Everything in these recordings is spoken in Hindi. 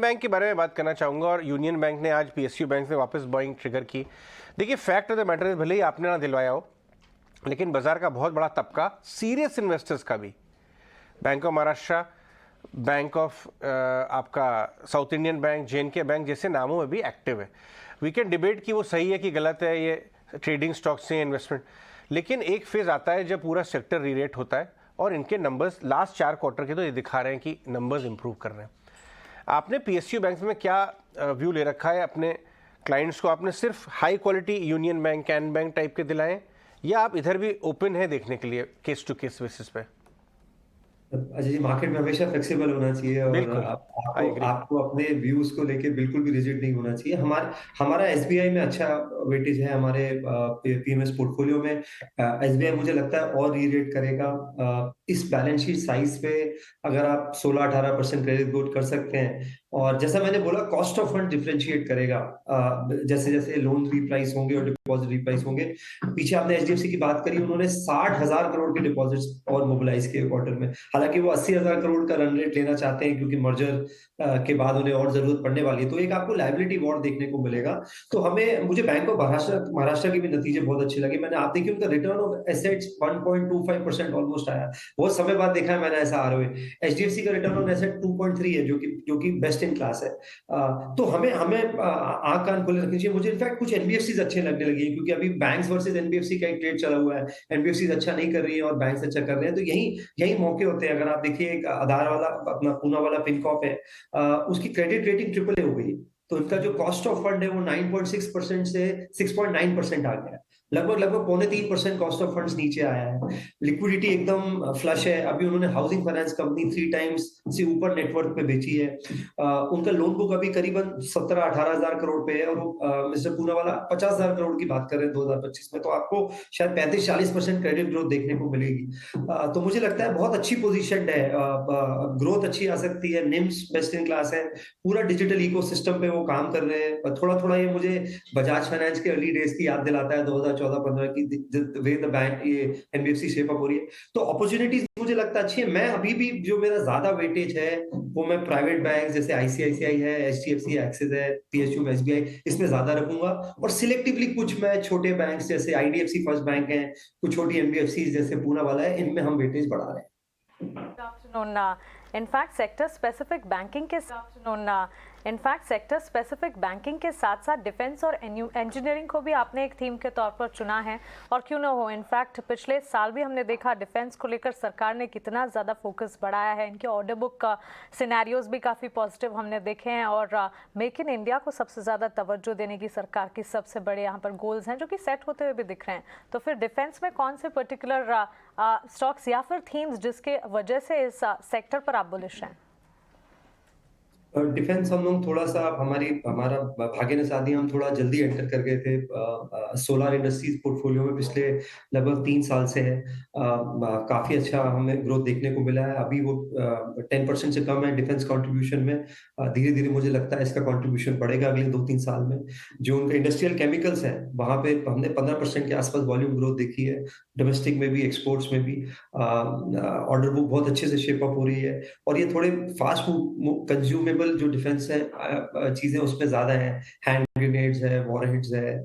बैंक के बारे में बात करना चाहूंगा और यूनियन बैंक ने आज पीएसयू बैंक से वापस बाइंग ट्रिगर की। देखिए, फैक्ट ऑफ द मैटर भले ही आपने ना दिलवाया हो, लेकिन बाजार का बहुत बड़ा तबका सीरियस इन्वेस्टर्स का भी Bank of Maharashtra, Bank of आपका South Indian Bank, J and K bank जैसे नामों में भी एक्टिव है। वी कैन डिबेट कि वो सही है कि गलत है, ये ट्रेडिंग स्टॉक्स से इन्वेस्टमेंट, लेकिन एक फेज आता है जब पूरा सेक्टर रीरेट होता है और इनके नंबर्स लास्ट 4 क्वार्टर के तो ये दिखा रहे हैं कि नंबर्स इंप्रूव कर रहे हैं। आपने पीएसयू बैंक में क्या व्यू ले रखा है अपने क्लाइंट्स को? आपने सिर्फ high quality union bank, can bank type के दिलाएं, या आप इधर भी ओपन है देखने के लिए केस टू केस बेसिस पे? अच्छा जी, मार्केट में हमेशा फ्लेक्सिबल होना चाहिए और बिल्कुल, आई आपको एग्री। आपको अपने व्यूज को लेके बिल्कुल भी रिजिड नहीं होना चाहिए। हमारा एसबीआई में अच्छा वेटेज है हमारे पीएमएस पोर्टफोलियो में। एसबीआई मुझे लगता है और रीरेट करेगा। इस बैलेंस शीट साइज पे अगर आप 16-18% क्रेडिट ग्रोथ कर सकते हैं, और जैसा मैंने बोला कॉस्ट ऑफ फंड डिफरेंशिएट करेगा जैसे जैसे लोन रीप्राइस होंगे और डिपॉजिट रीप्राइस होंगे। पीछे आपने एचडीएफसी की बात करी, उन्होंने 60,000 करोड़ के डिपॉजिट्स और मोबिलाइज किए क्वार्टर में। हालांकि वो 80,000 करोड़ का रन रेट लेना चाहते हैं क्योंकि मर्जर के बाद उन्हें और जरूरत पड़ने वाली है, तो एक आपको लायबिलिटी वॉर देखने को मिलेगा। तो मुझे बैंक ऑफ महाराष्ट्र के भी नतीजे बहुत अच्छे लगे। मैंने आप देखिए उनका रिटर्न ऑफ एसेट्स 1.25% ऑलमोस्ट आया। बहुत समय बाद देखा है मैंने ऐसा आरओए। एचडीएफसी का रिटर्न ऑन एसेट 2.3 है, जो कि बेस्ट इन क्लास है। तो हमें हमें आंख कान खोले रखनी चाहिए। मुझे इनफैक्ट कुछ एनबीएफसी अच्छे लगने लगे हैं, क्योंकि अभी बैंक्स वर्सेस एनबीएफसी का एक ट्रेड चला हुआ है। एनबीएफसी अच्छा नहीं कर रही है और बैंक्स अच्छा कर रहे हैं, तो यही यही मौके होते हैं। अगर आप देखिए एक आधार वाला अपना पूना वाला फिनकॉप है, उसकी क्रेडिट रेटिंग ट्रिपल ए हो गई, तो इनका जो कॉस्ट ऑफ फंड है वो 9.6% से 6.9% आ गया है। लगभग लगभग 2.25% कॉस्ट ऑफ फंड्स नीचे आया है। लिक्विडिटी एकदम फ्लश है। अभी उन्होंने हाउसिंग फाइनेंस कंपनी 3 टाइम्स से ऊपर नेटवर्क पे बेची है। उनका लोन बुक अभी करीबन 17-18 हजार करोड़ पे है, और मिस्टर पूना वाला 50,000 करोड़ की बात कर रहे हैं 2025 में। तो आपको शायद 35-40% क्रेडिट ग्रोथ देखने को मिलेगी। तो मुझे लगता है बहुत अच्छी पोजीशन है। ग्रोथ अच्छी आ सकती है, निम्स बेस्ट इन क्लास है, पूरा डिजिटल इकोसिस्टम पे वो काम कर रहे हैं। थोड़ा थोड़ा ये मुझे बजाज फाइनेंस के अर्ली डेज की याद दिलाता है, 2014-15 की, वे द बैंक ये एनबीएफसी शेप अप हो रही है। तो अपॉर्चुनिटीज मुझे लगता है अच्छी है। मैं अभी भी जो मेरा ज्यादा वेटेज है वो मैं प्राइवेट बैंक जैसे आईसीआईसीआई है, एचडीएफसी, एक्सिस है, पीएसयू, एसबीआई, इसमें ज्यादा रखूंगा। और सिलेक्टिवली कुछ मैं छोटे बैंक जैसे आईडीएफसी फर्स्ट बैंक है, कुछ छोटी एनबीएफसी जैसे पूना वाला है, इनमें हम वेटेज बढ़ा रहे हैं। Good afternoon. In fact, sector specific banking के साथ साथ डिफेंस और इंजीनियरिंग को भी आपने एक थीम के तौर पर चुना है, और क्यों ना हो। इनफैक्ट पिछले साल भी हमने देखा डिफेंस को लेकर सरकार ने कितना ज़्यादा फोकस बढ़ाया है। इनके ऑर्डर बुक का सिनेरियोज भी काफ़ी पॉजिटिव हमने देखे हैं, और मेक इन इंडिया को सबसे ज़्यादा तवज्जो देने की सरकार की सबसे बड़े यहाँ पर गोल्स हैं, जो कि सेट होते हुए भी दिख रहे हैं। तो फिर डिफेंस में कौन से पर्टिकुलर स्टॉक्स या फिर थीम्स जिसके वजह से इस सेक्टर पर आप बुलिश हैं? डिफेंस हम लोग थोड़ा सा हमारा भाग्य ने साथ दिया, हम थोड़ा जल्दी एंटर कर गए थे। सोलर इंडस्ट्रीज पोर्टफोलियो में पिछले लगभग 3 साल से है। काफी अच्छा हमें ग्रोथ देखने को मिला है। अभी वो 10% से कम है डिफेंस कंट्रीब्यूशन में। धीरे धीरे मुझे लगता है इसका कंट्रीब्यूशन बढ़ेगा अगले 2-3 साल में। जो उनका इंडस्ट्रियल केमिकल्स है वहां पे हमने 15% के आसपास वॉल्यूम ग्रोथ देखी है, डोमेस्टिक में भी, एक्सपोर्ट्स में भी। ऑर्डर बुक बहुत अच्छे से शेप अप हो रही है, और ये थोड़े फास्ट कंज्यूमेबल जो डिफेंस है चीजें उसमें ज्यादा है। हैंड ग्रेनेड्स है, वॉरहेड्स है,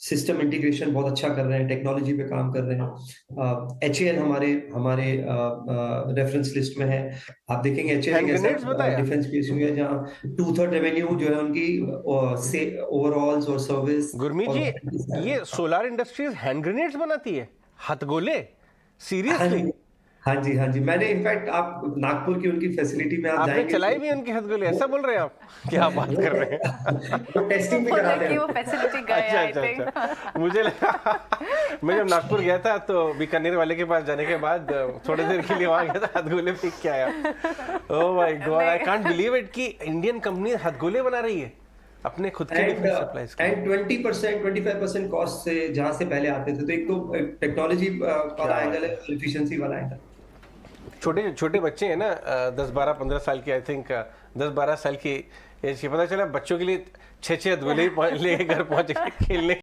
सिस्टम इंटीग्रेशन बहुत अच्छा कर रहे हैं, टेक्नोलॉजी पे काम कर रहे हैं। एचएएल हमारे हमारे रेफरेंस लिस्ट में है। आप देखेंगे एचएएल हैंड एक ऐसा ग्रेनेड्स बताया? डिफेंस पीएसयू है जहाँ 2/3 रेवेन्यू जो है उनकी से ओवरऑल्स और सर्विस गुरमीत और जी, ये सोलार इंडस्ट्रीज हैंड ग्रेनेड्स बनाती है? हथगोले? सीरियसली? हाँ हाँ जी, हाँ जी। मैंने इनफैक्ट आप नागपुर की उनकी फैसिलिटी में आप आपने जाएंगे चलाई तो भी उनकी हथगोले? ऐसा वो बोल रहे हैं आप? क्या बात वो कर रहे हैं? वो टेस्टिंग भी बोले कराते कि वो हैं। फैसिलिटी गए, अच्छा आई अच्छा थिंक। अच्छा, मुझे लगा मैं जब नागपुर गया था तो बीकानेर वाले के पास जाने के बाद थोड़ी देर के लिए वहां गया था, हथगोले फेंक के आया। Oh my God, I can't believe it कि इंडियन कंपनी हथगोले बना रही है अपने खुद के एंड डिफेंस सप्लाईज के लिए। एंड 20% 25% कॉस्ट से जहां से पहले आते थे, तो एक तो टेक्नोलॉजी क्या वाला बात एंगल है। है, एफिशिएंसी वाला एंगल। छोटे छोटे बच्चे हैं ना, 10-12-15 साल की, आई थिंक 10-12 साल की एज के, पता चला बच्चों के लिए 6-6 हथगोले ले घर पहुंच खेलने